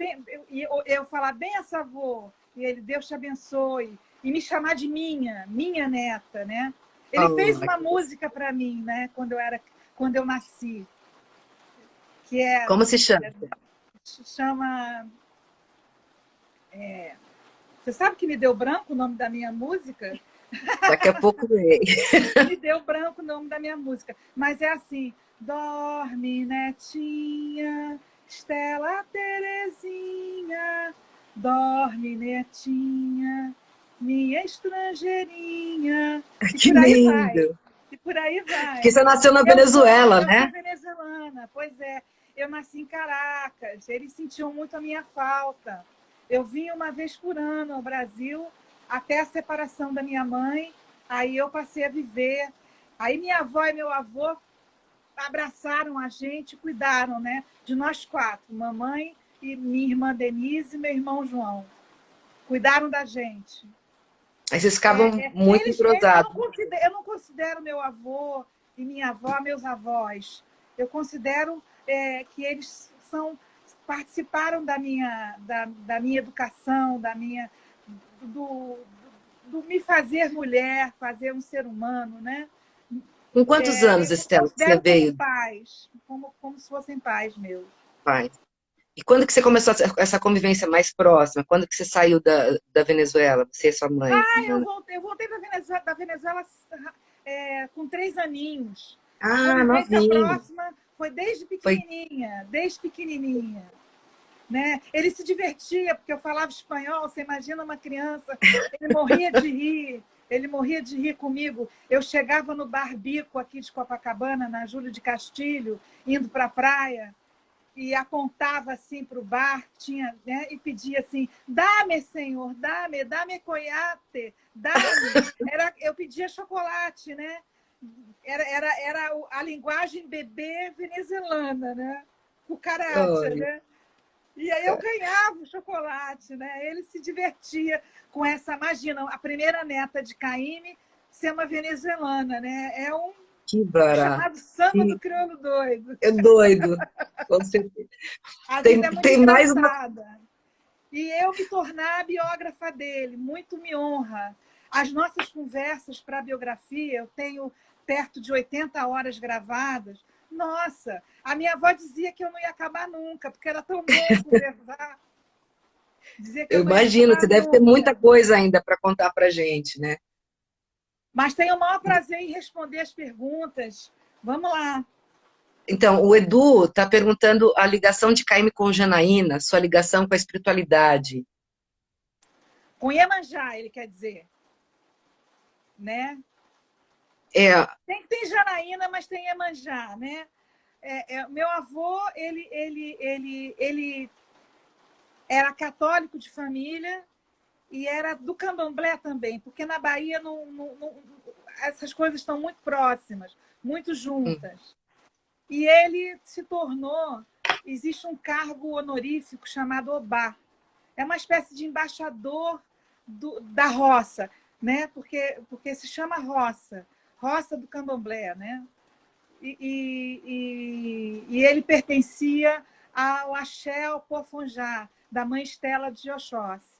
eu falar, benção, avô, e ele, Deus te abençoe, e me chamar de minha neta, né? Ele fez uma música para mim, né? Quando eu nasci, que Como se chama? chama... Você sabe que me deu branco o nome da minha música? Daqui a pouco vem. Me deu branco o nome da minha música. Mas é assim, dorme, netinha, Estela Terezinha, dorme, netinha, minha estrangeirinha. E Que por aí vai. lindo! E por aí vai. Porque você nasceu na Venezuela, né? Eu sou venezuelana, pois é. Eu nasci em Caracas, eles sentiam muito a minha falta. Eu vim uma vez por ano ao Brasil, até a separação da minha mãe, aí eu passei a viver. Aí minha avó e meu avô abraçaram a gente, cuidaram, né, de nós quatro, mamãe e minha irmã Denise e meu irmão João. Cuidaram da gente. Aí vocês ficavam muito entrosados. Eu não considero meu avô e minha avó meus avós. Eu considero que eles participaram da minha educação, do, do me fazer mulher, fazer um ser humano, né? Com quantos anos, Eu Estela, que você considero como veio? pais, como se fossem pais meus. Pai. E quando que você começou essa convivência mais próxima? Quando que você saiu da Venezuela, você e sua mãe? Eu voltei da Venezuela com 3 aninhos. A Ah, convivência novinho. próxima foi desde Foi. pequenininha. Né? Ele se divertia, porque eu falava espanhol, você imagina uma criança, ele morria de rir comigo. Eu chegava no Bar Bico aqui de Copacabana, na Júlio de Castilho, indo para a praia, e apontava assim para o bar, né, e pedia assim, dá-me, senhor, dá-me coiate, dá-me. Eu pedia chocolate, né? Era a linguagem bebê venezuelana, né? O caráter, né? E aí eu ganhava o chocolate, né? Ele se divertia com essa, imagina, a primeira neta de Caymmi ser uma venezuelana, né? É Que barato. chamado samba do crioulo doido. É doido. Com certeza. A vida é muito Tem mais uma. engraçada. E eu me tornar a biógrafa dele, muito me honra. As nossas conversas para a biografia, eu tenho perto de 80 horas gravadas. Nossa, a minha avó dizia que eu não ia acabar nunca, porque era tão bom conversar. Dizia que Eu eu não ia imagino, acabar você deve ter muita nunca. coisa ainda para contar para gente, né? Mas tenho o maior prazer em responder as perguntas. Vamos lá. Então, o Edu está perguntando a ligação de Caymmi com Janaína, sua ligação com a espiritualidade. Com Iemanjá, ele quer dizer. Né? Tem Janaína, mas tem Iemanjá, né? Meu avô, ele era católico de família e era do candomblé também, porque na Bahia essas coisas estão muito próximas, muito juntas. E ele se tornou... Existe um cargo honorífico chamado Obá. É uma espécie de embaixador da roça, né? Porque se chama roça do candomblé, né? E ele pertencia ao Axé ao Pofonjá, da mãe Estela de Oxóssi.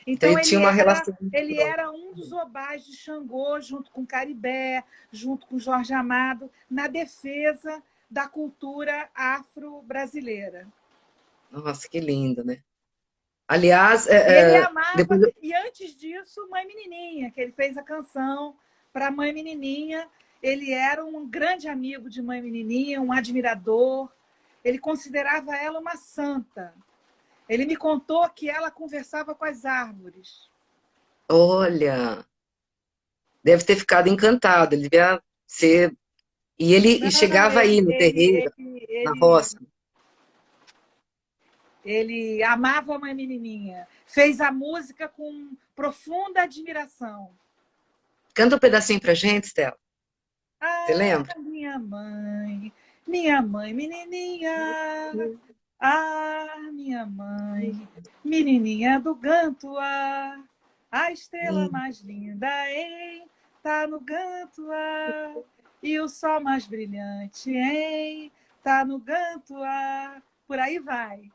Então, ele tinha uma relação. ele era um dos obás de Xangô, junto com Caribé, junto com Jorge Amado, na defesa da cultura afro-brasileira. Nossa, que lindo, né? Aliás, Ele amava, depois e antes disso, Mãe Menininha, que ele fez a canção para Mãe Menininha. Ele era um grande amigo de Mãe Menininha, um admirador. Ele considerava ela uma santa. Ele me contou que ela conversava com as árvores. olha, deve ter ficado encantado. Ele devia ser. E ele chegava aí no terreiro, na roça. Ele amava a Mãe Menininha. Fez a música com profunda admiração. Canta um pedacinho pra gente, Stella. Você lembra? Minha mãe, menininha. Ah, minha mãe, menininha do Gantuá. A estrela mais linda, hein? Tá no Gantua. E o sol mais brilhante, hein? Tá no Gantua. Por aí vai.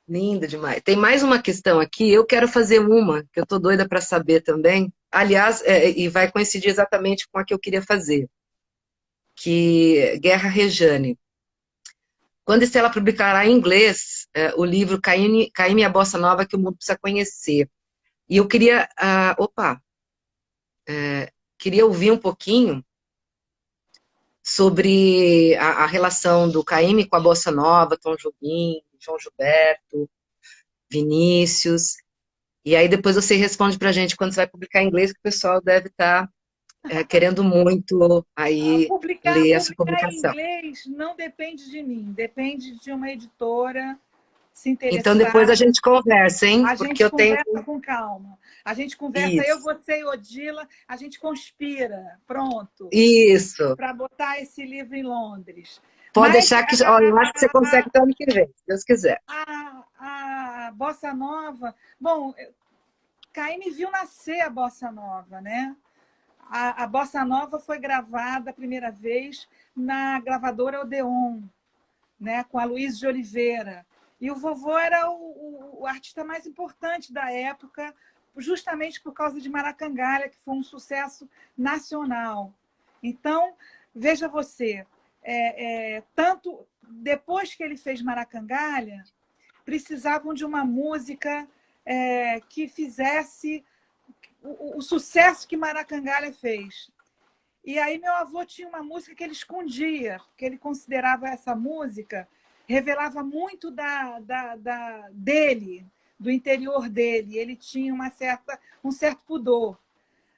Linda demais. Tem mais uma questão aqui, eu quero fazer uma, que eu tô doida para saber também. Aliás, e vai coincidir exatamente com a que eu queria fazer, que Guerra Rejane. Quando Estela publicará em inglês o livro Caymmi e a Bossa Nova que o mundo precisa conhecer. E eu queria, queria ouvir um pouquinho sobre a relação do Caymmi com a Bossa Nova, Tom Jobim, João Gilberto, Vinícius. E aí depois você responde pra gente quando você vai publicar em inglês, que o pessoal deve estar querendo muito aí ler essa Publicar em publicação. inglês não depende de mim, depende de uma editora se Então depois a interessar. gente conversa, hein? A Porque gente eu tenho conversa com calma. A gente conversa, eu, isso. você e Odila, a gente conspira, pronto, Isso. para botar esse livro em Londres. Pode Mas deixar que, olha, eu acho que você consegue até o ano que vem, se Deus quiser. a Bossa Nova... Bom, Caymmi viu nascer a Bossa Nova, né? A Bossa Nova foi gravada a primeira vez na gravadora Odeon, né? Com a Luiz de Oliveira. E o vovô era o artista mais importante da época, justamente por causa de Maracangalha, que foi um sucesso nacional. Então, veja você, tanto depois que ele fez Maracangalha, precisavam de uma música que fizesse o sucesso que Maracangalha fez. E aí meu avô tinha uma música que ele escondia, porque ele considerava essa música, revelava muito dele, do interior dele. Ele tinha um certo pudor.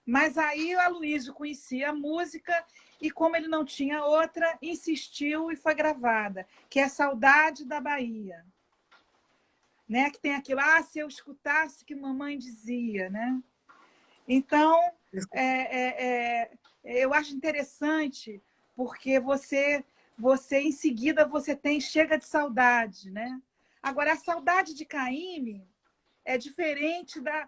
Mas aí o Aloysio conhecia a música e, como ele não tinha outra, insistiu e foi gravada, que é Saudade da Bahia. Né? Que tem aquilo, se eu escutasse que mamãe dizia, né? Então, eu acho interessante, porque você em seguida, chega de saudade, né? Agora, a saudade de Caymmi é diferente da...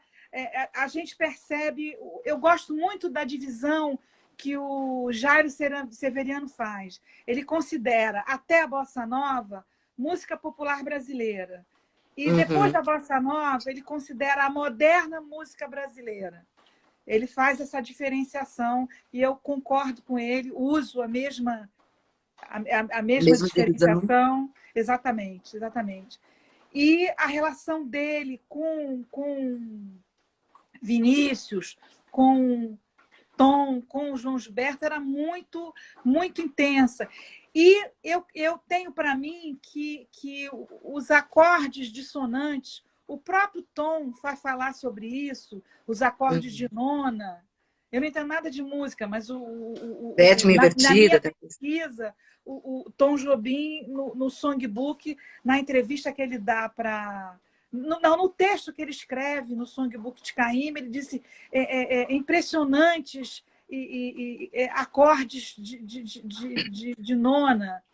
a gente percebe... Eu gosto muito da divisão que o Jairo Severiano faz. Ele considera até a Bossa Nova música popular brasileira. E depois da Bossa Nova, ele considera a moderna música brasileira. Ele faz essa diferenciação e eu concordo com ele, uso a mesma diferenciação. Exatamente, exatamente. E a relação dele com Vinícius, com Tom, com o João Gilberto, era muito, muito intensa. E eu tenho para mim que os acordes dissonantes, o próprio Tom vai falar sobre isso, os acordes de nona. Eu não entendo nada de música, mas Sétima na minha invertida. pesquisa, o Tom Jobim, no songbook, na entrevista que ele dá para... No texto que ele escreve no songbook de Caymmi, ele disse impressionantes acordes de nona.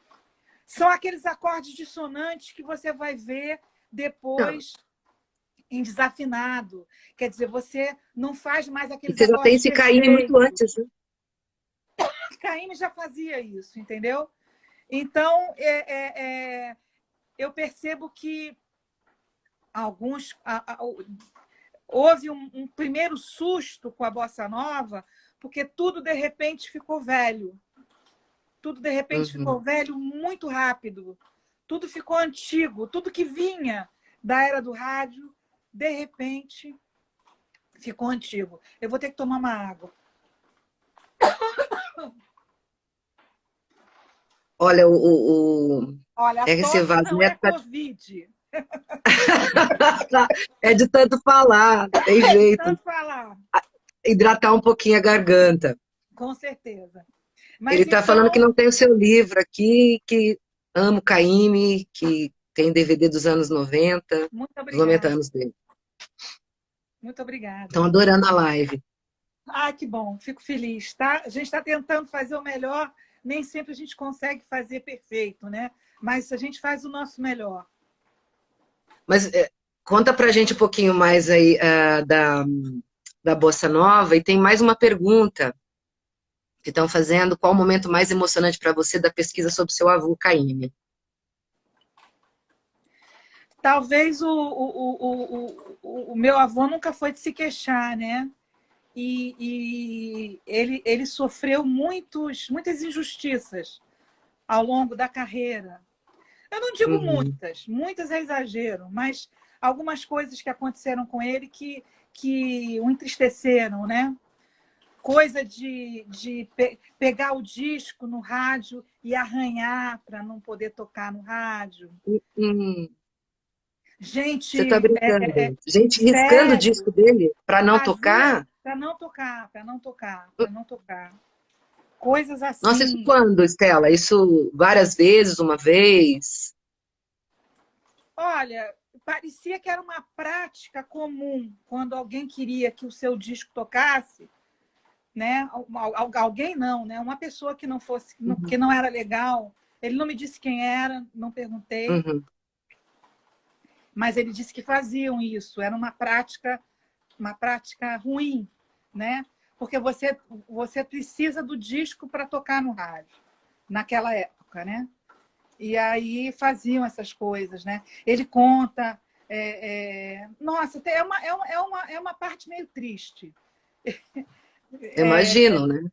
São aqueles acordes dissonantes que você vai ver depois em desafinado. Quer dizer, você não faz mais aqueles você já tem acordes esse Caymmi muito antes, né? Caymmi já fazia isso, entendeu? Então, eu percebo que houve um primeiro susto com a Bossa Nova, porque tudo, de repente, ficou velho. Tudo, de repente, ficou velho muito rápido. Tudo ficou antigo. Tudo que vinha da era do rádio, de repente, ficou antigo. Eu vou ter que tomar uma água. Olha, Olha, a RC tosse Vaz não é Neto Covid. é de tanto falar, tem É de jeito. tanto falar. Hidratar um pouquinho a garganta. Com certeza. Ele Mas está então... falando que não tem o seu livro aqui, que amo Caymmi, que tem DVD dos anos 90, Muito dos 90 obrigada. anos dele. Muito obrigada. Estão adorando a live. Que bom, fico feliz, tá? A gente está tentando fazer o melhor, nem sempre a gente consegue fazer perfeito, né? Mas a gente faz o nosso melhor. Mas Conta pra gente um pouquinho mais aí da Bossa Nova, e tem mais uma pergunta que estão fazendo: qual o momento mais emocionante para você da pesquisa sobre seu avô, Caymmi? Talvez o meu avô nunca foi de se queixar, né? E ele sofreu muitas injustiças ao longo da carreira. Eu não digo Uhum, muitas é exagero, mas algumas coisas que aconteceram com ele que o entristeceram, né? Coisa de pegar o disco no rádio e arranhar para não poder tocar no rádio. uhum. Você tá Gente, brincando? Gente riscando o sério, disco dele para não fazia tocar? para não tocar. Coisas Nossa, isso assim. quando, Estela? Isso várias vezes, uma vez? Olha, parecia que era uma prática comum quando alguém queria que o seu disco tocasse, né? Alguém não, né? Uma pessoa que não fosse, que Uhum, não era legal. Ele não me disse quem era, não perguntei, uhum. mas ele disse que faziam isso. Era uma prática ruim, né? Porque você precisa do disco para tocar no rádio naquela época, né? E aí faziam essas coisas, né? Ele conta. Nossa, é uma parte meio triste. Imagino, né?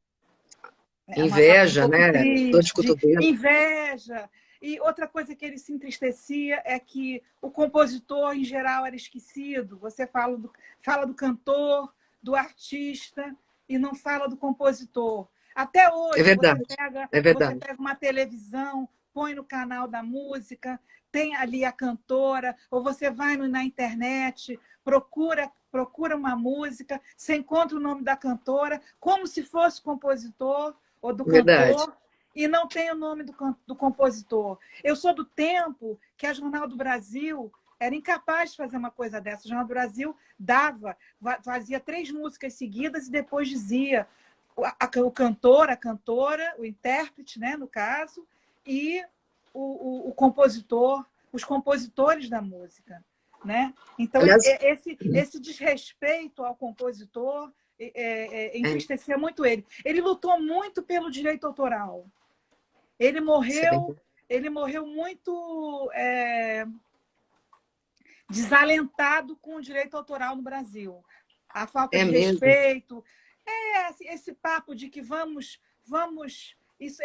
É uma parte um Inveja, pouco né? Dor de triste, cotovelo. inveja. E outra coisa que ele se entristecia é que o compositor, em geral, era esquecido. Você fala do cantor, do artista, e não fala do compositor. Até É hoje, verdade, é você verdade. pega uma televisão, põe no canal da música, tem ali a cantora, ou você vai na internet, procura uma música, você encontra o nome da cantora, como se fosse compositor ou do É verdade. cantor, e não tem o nome do compositor. Eu sou do tempo que a Jornal do Brasil era incapaz de fazer uma coisa dessa. O Jornal do Brasil fazia 3 músicas seguidas e depois dizia o cantor, a cantora, o intérprete, né, no caso, e o compositor, os compositores da música. Né? Então, Aliás, esse desrespeito ao compositor é, entristecia muito ele. Ele lutou muito pelo direito autoral. Ele isso é morreu, verdade. ele morreu muito desalentado com o direito autoral no Brasil. A falta É de mesmo. respeito, esse papo de que vamos isso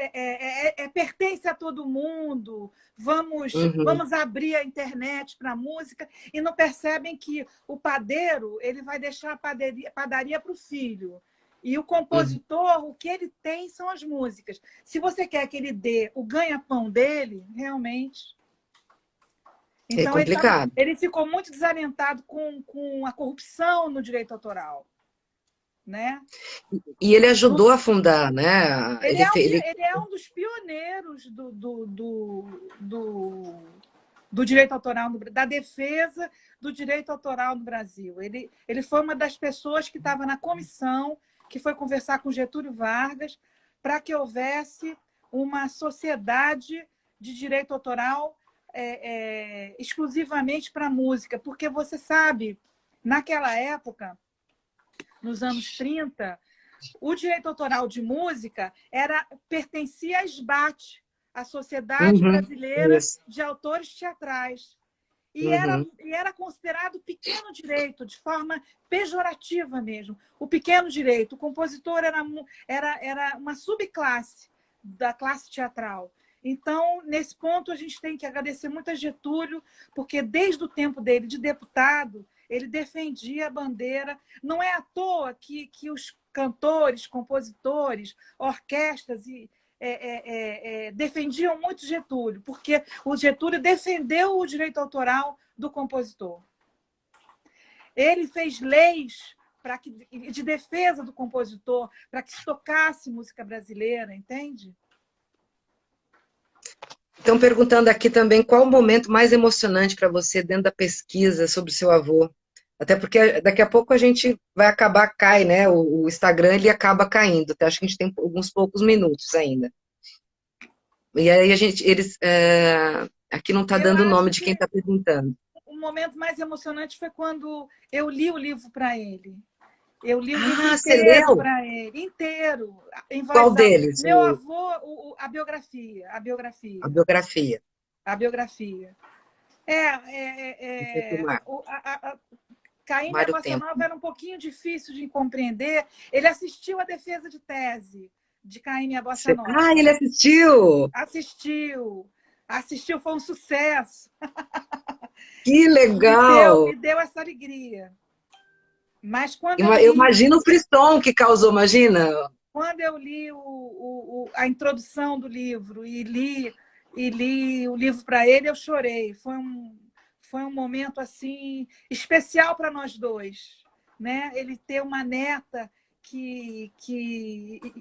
pertence a todo mundo, Uhum, vamos abrir a internet para a música, e não percebem que o padeiro ele vai deixar a padaria para o filho. E o uhum. compositor, o que ele tem são as músicas. Se você quer que ele dê o ganha-pão dele, realmente. É Então, complicado. ele ficou muito desalentado com a corrupção no direito autoral. Né? E ele ajudou a fundar, né? Ele é um dos pioneiros do direito autoral, da defesa do direito autoral no Brasil. Ele foi uma das pessoas que estava na comissão que foi conversar com Getúlio Vargas para que houvesse uma sociedade de direito autoral exclusivamente para a música, porque você sabe, naquela época, nos anos 30, o direito autoral de música pertencia à SBAT, a Sociedade Uhum, Brasileira isso. de Autores Teatrais. Uhum, E era considerado pequeno direito, de forma pejorativa mesmo. O pequeno direito. O compositor era uma subclasse da classe teatral. Então, nesse ponto, a gente tem que agradecer muito a Getúlio, porque desde o tempo dele de deputado, ele defendia a bandeira. Não é à toa que os cantores, compositores, orquestras defendiam muito Getúlio, porque o Getúlio defendeu o direito autoral do compositor. Ele fez leis de defesa do compositor, para que se tocasse música brasileira, entende? estão perguntando aqui também qual o momento mais emocionante para você dentro da pesquisa sobre o seu avô. Até porque daqui a pouco a gente vai acabar, cai, né? O Instagram ele acaba caindo. Até acho que a gente tem alguns poucos minutos ainda. E aí eles aqui não está Eu dando o nome acho de quem que está perguntando. momento mais emocionante foi quando eu li o livro para ele. Eu li o livro Você inteiro leu? para ele, inteiro, em voz Qual alta. deles? Meu avô, a biografia, a A biografia, biografia. a biografia. Caíme a Mário Bossa Tempo. Nova era um pouquinho difícil de compreender. Ele assistiu a defesa de tese de Caíme a Bossa Ele Nova. assistiu! Assistiu, assistiu, foi um sucesso. Que legal! Me deu essa alegria. Mas quando Eu imagino o frisson que causou, imagina? quando eu li a introdução do livro e li o livro para ele, eu chorei. Foi um momento assim especial para nós dois, né? Ele ter uma neta que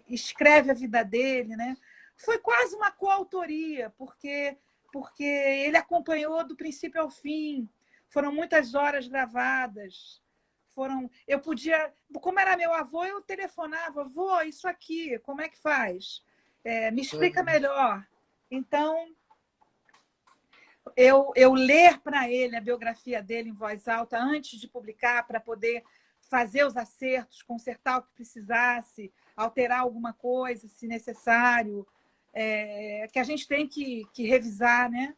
escreve a vida dele, né? Foi quase uma coautoria, porque ele acompanhou do princípio ao fim. Foram muitas horas gravadas. Eu podia, como era meu avô, eu telefonava, avô, isso aqui, como é que faz? Me explica melhor. Então, eu ler para ele a biografia dele em voz alta antes de publicar, para poder fazer os acertos, consertar o que precisasse, alterar alguma coisa, se necessário, que a gente tem que revisar, né?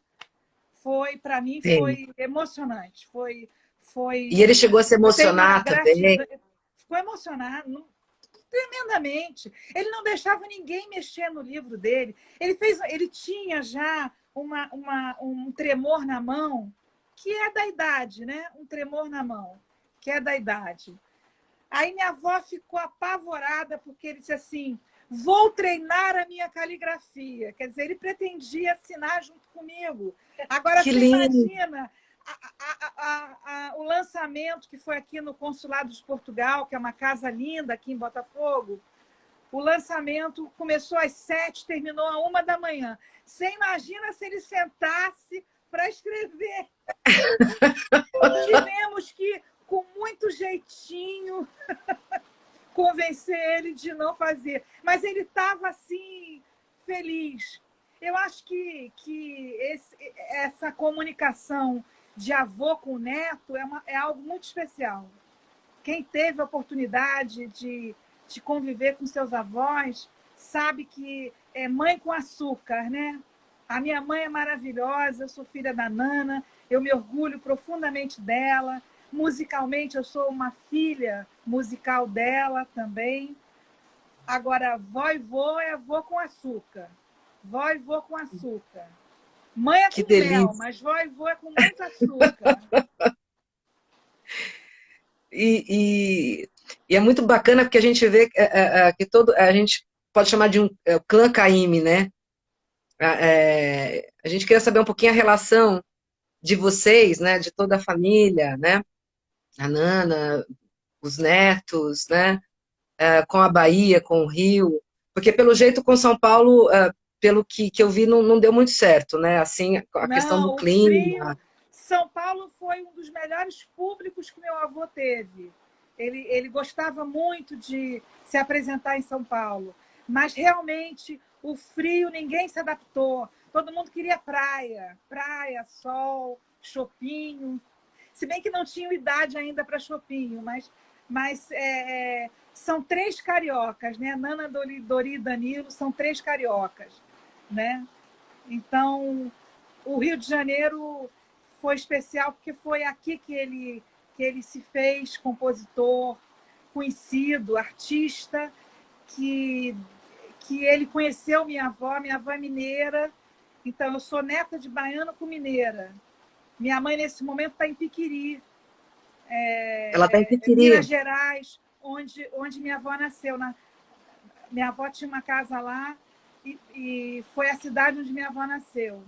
Para mim, Sim. foi emocionante. E ele chegou a se Eu tenho uma emocionar também. gratidão. Ficou emocionado tremendamente. Ele não deixava ninguém mexer no livro dele. Ele tinha já um tremor na mão, que é da idade, né? Um tremor na mão, que é da idade. Aí minha avó ficou apavorada, porque ele disse assim: vou treinar a minha caligrafia. Quer dizer, ele pretendia assinar junto comigo. Agora, Que você lindo! imagina o lançamento que foi aqui no Consulado de Portugal, que é uma casa linda aqui em Botafogo. O lançamento começou às 7, terminou à 1 da manhã. Você imagina se ele sentasse para escrever? Tivemos que, com muito jeitinho, convencer ele de não fazer. Mas ele estava, assim, feliz. Eu acho que essa comunicação de avô com neto é algo muito especial. Quem teve a oportunidade de conviver com seus avós sabe que é mãe com açúcar, né? A minha mãe é maravilhosa, eu sou filha da Nana, eu me orgulho profundamente dela. Musicalmente, eu sou uma filha musical dela também. Agora, vó e vô é vô com açúcar. Vó e vô com açúcar. Mãe é Que com mel, delícia! mas vó e vô é com muito açúcar. E é muito bacana porque a gente vê que a gente pode chamar de um clã Caymmi, né? A gente queria saber um pouquinho a relação de vocês, né? De toda a família, né? A Nana, os netos, né? Com a Bahia, com o Rio, porque pelo jeito com São Paulo, pelo que eu vi, não deu muito certo, né? Assim, a questão do Não, o frio. clima. São Paulo foi um dos melhores públicos que meu avô teve. Ele gostava muito de se apresentar em São Paulo, mas realmente o frio ninguém se adaptou. Todo mundo queria praia, praia, sol, chopinho. Se bem que não tinham idade ainda para chopinho, mas são três cariocas, né? Nana, Dori e Danilo são três cariocas, né? Então, o Rio de Janeiro foi especial porque foi aqui que ele se fez compositor, conhecido, artista, que ele conheceu minha avó é mineira, então eu sou neta de baiano com mineira. Minha mãe, nesse momento, está em Piquiri, Ela está em Minas Piquiri. Gerais, onde minha avó nasceu. Minha avó tinha uma casa lá e foi a cidade onde minha avó nasceu.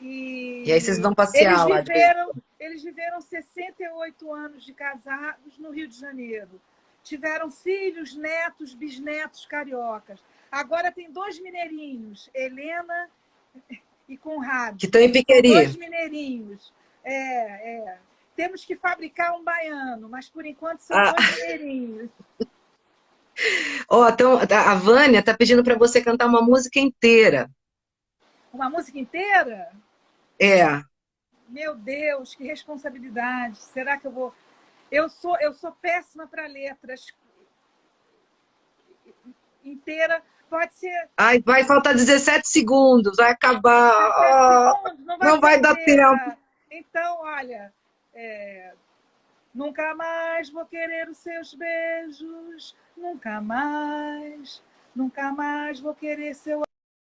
E aí vocês E vão passear lá de vez em quando. eles viveram 68 anos de casados no Rio de Janeiro. Tiveram filhos, netos, bisnetos cariocas. Agora tem dois mineirinhos, Helena e Conrado. Que estão em São dois Piqueri. mineirinhos. Temos que fabricar um baiano, mas por enquanto são Ah, dois mineirinhos. então, a Vânia está pedindo para você cantar uma música inteira. Uma música inteira? É. Meu Deus, que responsabilidade. Será que eu vou... Eu sou péssima para letras. Inteira, pode ser Ai, vai faltar 17 segundos, vai acabar. 17 segundos, não vai Não ser vai dar tempo. inteira. Então, olha, nunca mais vou querer os seus beijos, nunca mais vou querer seu